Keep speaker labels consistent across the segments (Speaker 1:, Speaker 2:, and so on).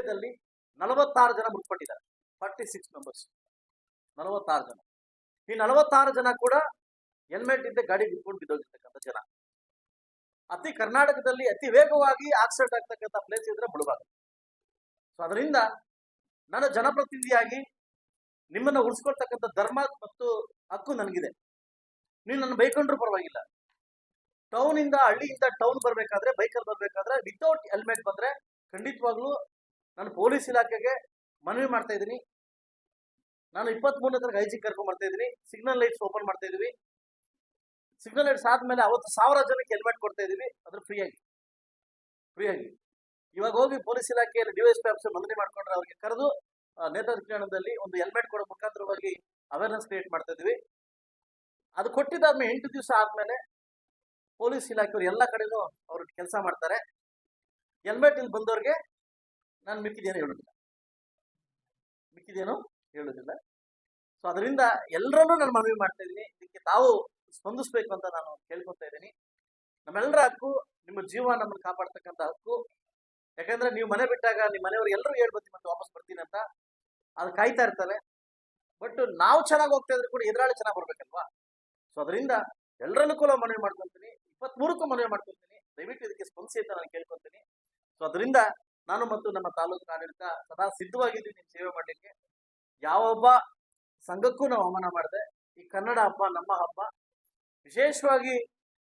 Speaker 1: ಇಂಡಿಯಾದಲ್ಲಿ 46 ಜನ ಮೃತಪಟ್ಟಿದ್ದಾರೆ. 46 ಮೆಂಬರ್ಸ್, 46 ಜನ. ಈ 46 ಜನ ಕೂಡ ಹೆಲ್ಮೆಟ್ ಇದ್ದ ಗಾಡಿ ಬಿಟ್ಕೊಂಡು ಬಿದ್ದೋಗಿರ್ತಕ್ಕಂಥ ಜನ. ಕರ್ನಾಟಕದಲ್ಲಿ ಅತಿ ವೇಗವಾಗಿ ಆಕ್ಸಿಡೆಂಟ್ ಆಗ್ತಕ್ಕಂಥ ಪ್ಲೇಸ್ ಇದ್ರೆ ಮುಳಬಾಗ. ಸೊ ಅದರಿಂದ ನಾನು ಜನಪ್ರತಿನಿಧಿಯಾಗಿ ನಿಮ್ಮನ್ನ ಉಳಿಸ್ಕೊಳ್ತಕ್ಕಂಥ ಧರ್ಮ ಮತ್ತು ಹಕ್ಕು ನನಗಿದೆ. ನೀವು ನನ್ನ ಬೈಕೊಂಡ್ರು ಪರವಾಗಿಲ್ಲ. ಹಳ್ಳಿಯಿಂದ ಟೌನ್ ಬರ್ಬೇಕಾದ್ರೆ, ಬೈಕಲ್ಲಿ ಬರ್ಬೇಕಾದ್ರೆ ವಿತೌಟ್ ಹೆಲ್ಮೆಟ್ ಬಂದ್ರೆ ಖಂಡಿತವಾಗ್ಲೂ ನಾನು ಪೊಲೀಸ್ ಇಲಾಖೆಗೆ ಮನವಿ ಮಾಡ್ತಾ ಇದ್ದೀನಿ. ನಾನು 23ನೇ ತಾರೀಕು ಐಜಿ ಕರ್ಕೊಂಡ್ ಬರ್ತಾ ಇದ್ದೀನಿ. ಸಿಗ್ನಲ್ ಲೈಟ್ಸ್ ಓಪನ್ ಮಾಡ್ತಾ ಇದೀವಿ. ಸಿಗ್ನಲ್ ಲೈಟ್ಸ್ ಆದ್ಮೇಲೆ ಅವತ್ತು 1000 ಜನಕ್ಕೆ ಹೆಲ್ಮೆಟ್ ಕೊಡ್ತಾ ಇದೀವಿ, ಅದ್ರ ಫ್ರೀ ಆಗಿ. ಇವಾಗ ಹೋಗಿ ಪೊಲೀಸ್ ಇಲಾಖೆಯಲ್ಲಿ ಡಿವೈಎಸ್ಪಿ ಆಫೀಸರ್ ನೋಂದಣಿ ಮಾಡ್ಕೊಂಡ್ರೆ ಅವ್ರಿಗೆ ಕರೆದು ನೇತೃತ್ವದಲ್ಲಿ ಒಂದು ಹೆಲ್ಮೆಟ್ ಕೊಡೋ ಮುಖಾಂತರವಾಗಿ ಅವೇರ್ನೆಸ್ ಕ್ರಿಯೇಟ್ ಮಾಡ್ತಾ ಇದೀವಿ. ಅದು ಕೊಟ್ಟಿದ್ದಾದ್ಮೇಲೆ 8 ದಿವಸ ಆದ್ಮೇಲೆ ಪೊಲೀಸ್ ಇಲಾಖೆಯವರು ಎಲ್ಲ ಕಡೆನೂ ಅವ್ರು ಕೆಲಸ ಮಾಡ್ತಾರೆ. ಹೆಲ್ಮೆಟ್ ಇಲ್ಲಿ ಬಂದವ್ರಿಗೆ ನಾನು ಮಿಕ್ಕಿದೇನು ಹೇಳೋದಿಲ್ಲ. ಸೊ ಅದರಿಂದ ಎಲ್ಲರನ್ನೂ ನಾನು ಮನವಿ ಮಾಡ್ತಾ ಇದ್ದೀನಿ. ಇದಕ್ಕೆ ತಾವು ಸ್ಪಂದಿಸ್ಬೇಕು ಅಂತ ನಾನು ಕೇಳ್ಕೊತಾ ಇದ್ದೀನಿ. ನಮ್ಮೆಲ್ಲರ ಹಕ್ಕು, ನಿಮ್ಮ ಜೀವ ನಮ್ಮನ್ನು ಕಾಪಾಡ್ತಕ್ಕಂಥ ಹಕ್ಕು. ಯಾಕಂದ್ರೆ ನೀವು ಮನೆ ಬಿಟ್ಟಾಗ ನಿಮ್ಮ ಮನೆಯವರು ಎಲ್ಲರೂ ಹೇಳ್ಬತ್ತಿ ಮತ್ತೆ ವಾಪಸ್ ಬರ್ತೀನಿ ಅಂತ ಅದು ಕಾಯ್ತಾ ಇರ್ತಾರೆ. ಬಟ್ ನಾವು ಚೆನ್ನಾಗಿ ಹೋಗ್ತಾ ಇದ್ರೆ ಕೂಡ ಎದುರಾಳಿ ಚೆನ್ನಾಗಿ ಬರ್ಬೇಕಲ್ವಾ. ಸೊ ಅದರಿಂದ ಎಲ್ಲರಲ್ಲೂ ಕೂಡ ಮನವಿ ಮಾಡ್ಕೊತೀನಿ, 23ಕ್ಕೂ ಮನವಿ ಮಾಡ್ಕೊತೀನಿ. ದಯವಿಟ್ಟು ಇದಕ್ಕೆ ಸ್ಪಂದಿಸಿ ಅಂತ ನಾನು ಕೇಳ್ಕೊತೀನಿ. ಸೊ ಅದರಿಂದ ನಾನು ಮತ್ತು ನಮ್ಮ ತಾಲೂಕು ಆಡಳಿತ ಸದಾ ಸಿದ್ಧವಾಗಿದ್ದೀನಿ ನಿಮ್ಮ ಸೇವೆ ಮಾಡಲಿಕ್ಕೆ. ಯಾವೊಬ್ಬ ಸಂಘಕ್ಕೂ ನಾವು ಅವಮಾನ ಮಾಡಿದೆ. ಈ ಕನ್ನಡ ಹಬ್ಬ ನಮ್ಮ ಹಬ್ಬ. ವಿಶೇಷವಾಗಿ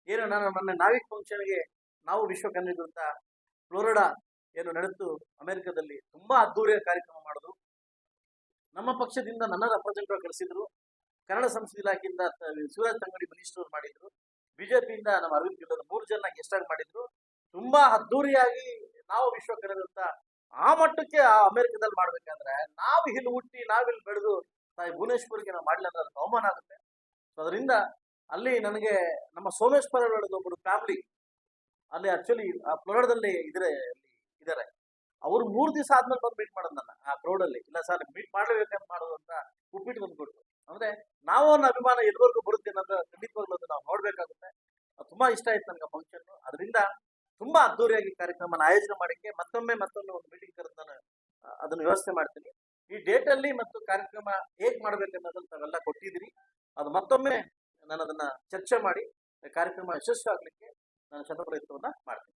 Speaker 1: ಏನು ನಾನು ಮೊನ್ನೆ ನಾವಿಕ್ ಫಂಕ್ಷನ್ಗೆ ನಾವು ವಿಶ್ವ ಕನ್ನಡಿಗರು ಅಂತ ಫ್ಲೋರಿಡಾ ಏನು ನಡೆದು ಅಮೆರಿಕದಲ್ಲಿ ತುಂಬಾ ಅದ್ದೂರಿಯ ಕಾರ್ಯಕ್ರಮ ಮಾಡಿದ್ರು. ನಮ್ಮ ಪಕ್ಷದಿಂದ ನನ್ನ ರೆಪ್ರೆಸೆಂಟೇಟಿವ್ ಕಳಿಸಿದ್ರು. ಕನ್ನಡ ಸಂಸ್ಕೃತಿ ಇಲಾಖೆಯಿಂದ ಶಿವರಾಜ್ ತಂಗಡಿ ಮಿನಿಸ್ಟರ್ ಮಾಡಿದ್ರು. ಬಿಜೆಪಿಯಿಂದ ನಮ್ಮ ಅರವಿಂದ್ ಗಿಲ್ಲರ್ 3 ಜನ ಗೆಸ್ಟ್ ಆಗಿ ಮಾಡಿದ್ರು. ತುಂಬಾ ಅದ್ದೂರಿಯಾಗಿ ನಾವು ವಿಶ್ವ ಕನ್ನಡ ಅಂತ ಆ ಮಟ್ಟಕ್ಕೆ ಆ ಅಮೆರಿಕದಲ್ಲಿ ಮಾಡ್ಬೇಕಂದ್ರೆ ನಾವು ಇಲ್ಲಿ ಹುಟ್ಟಿ ನಾವಿಲ್ಲಿ ಬೆಳೆದು ತಾಯಿ ಭುವನೇಶ್ವರಿಗೆ ನಾವು ಮಾಡ್ಲಿಲ್ಲ ಅಂದ್ರೆ ಅದಕ್ಕೆ ಅವಮಾನ ಆಗುತ್ತೆ. ಸೊ ಅದರಿಂದ ಅಲ್ಲಿ ನನಗೆ ನಮ್ಮ ಸೋಮೇಶ್ ಒಬ್ಬರು ಫ್ಯಾಮಿಲಿ ಅಲ್ಲಿ ಆಕ್ಚುಲಿ ಆ ಫ್ಲೋರಿಡಾದಲ್ಲಿ ಇದಾರೆ. ಅವ್ರು 3 ದಿವಸ ಆದ್ಮೇಲೆ ಬಂದು ಮೀಟ್ ಮಾಡೋದು ನನ್ನ ಆ ಕ್ರೌಡಲ್ಲಿ. ಇಲ್ಲ ಸರ್ ಮೀಟ್ ಮಾಡ್ಲೇಬೇಕಂತ ಮಾಡೋದು ಅಂತ ಉಪ್ಪಿಟ್ಟು ಬಂದ್ಬಿಟ್ಟು. ಅಂದ್ರೆ ನಾವು ಒಂದು ಅಭಿಮಾನ ಎಲ್ಲಿವರೆಗೂ ಬರುತ್ತೆ ಅನ್ನೋದು ಖಂಡಿತವಾಗ್ಲೂ ನಾವು ನೋಡ್ಬೇಕಾಗುತ್ತೆ. ತುಂಬಾ ಇಷ್ಟ ಆಯ್ತು ನನಗೆ ಫಂಕ್ಷನ್. ಅದರಿಂದ ತುಂಬಾ ಅದ್ದೂರಿಯಾಗಿ ಕಾರ್ಯಕ್ರಮನ ಆಯೋಜನೆ ಮಾಡಕ್ಕೆ ಮತ್ತೊಮ್ಮೆ ಒಂದು ಮೀಟಿಂಗ್ ಕರೆದು ನಾನು ಅದನ್ನು ವ್ಯವಸ್ಥೆ ಮಾಡ್ತೀನಿ. ಈ ಡೇಟ್ ಅಲ್ಲಿ ಮತ್ತು ಕಾರ್ಯಕ್ರಮ ಹೇಗ್ ಮಾಡ್ಬೇಕನ್ನೋದನ್ನ ತಾವೆಲ್ಲ ಕೊಟ್ಟಿದ್ದೀರಿ. ಅದು ಮತ್ತೊಮ್ಮೆ ನಾನು ಅದನ್ನ ಚರ್ಚೆ ಮಾಡಿ ಕಾರ್ಯಕ್ರಮ ಯಶಸ್ವಿ ಆಗ್ಲಿಕ್ಕೆ ನಾನು ಶತಪ್ರಯತ್ನವನ್ನ ಮಾಡ್ತೀನಿ.